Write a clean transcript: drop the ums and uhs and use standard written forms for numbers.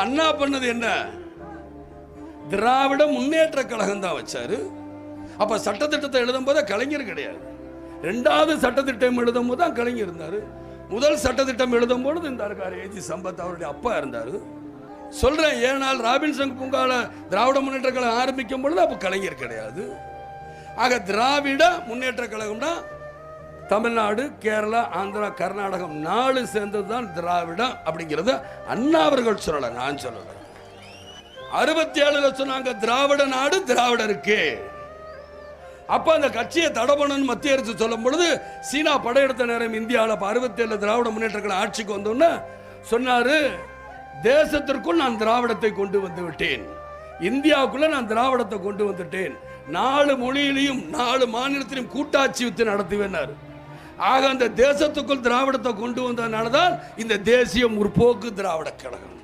அண்ணா பண்ணது என்ன? திராவிட முன்னேற்ற கழகம் தான் வச்சாரு. அப்ப சட்டத்திட்டத்தை எழுதும் போது கலைஞர் கிடையாது. ரெண்டாவது சட்டத்திட்டம் எழுதும் போது தான் கலைஞர் இருந்தாரு. முதல் சட்டத்திட்டம் எழுதும் பொழுது இந்த இருக்காரு ஏஜி சம்பத், அவருடைய அப்பா இருந்தாரு. சொல்றேன், ஏனால் ராபின்சன் பூங்கால திராவிட முன்னேற்ற கழகம் ஆரம்பிக்கும் பொழுது அப்ப கலைஞர் கிடையாது. ஆக திராவிட முன்னேற்ற கழகம்னா தமிழ்நாடு, கேரளா, ஆந்திரா, கர்நாடகம் 4 சேர்ந்தது தான் திராவிடம் அப்படிங்கிறத அண்ணா அவர்கள் சொல்லல, நான் சொல்லல. 67 சொன்னாங்க திராவிட நாடு திராவிடருக்கு. அப்ப அந்த கட்சியை தடை பண்ணணும் மத்திய அரசு சொல்லும் பொழுது சீனா படையெடுத்த நேரம் இந்தியாவில் 67 திராவிட முன்னேற்றங்கள் ஆட்சிக்கு வந்தோன்னு சொன்னாரு, தேசத்திற்குள் நான் திராவிடத்தை கொண்டு வந்து விட்டேன், இந்தியாவுக்குள்ள நான் திராவிடத்தை கொண்டு வந்துட்டேன், 4 மொழியிலையும் 4 மாநிலத்திலும் கூட்டாட்சி வித்து நடத்துவேன்னாரு. ஆக அந்த தேசத்துக்குள் திராவிடத்தை கொண்டு வந்ததுனால தான் இந்த தேசிய முற்போக்கு திராவிட கழகம்.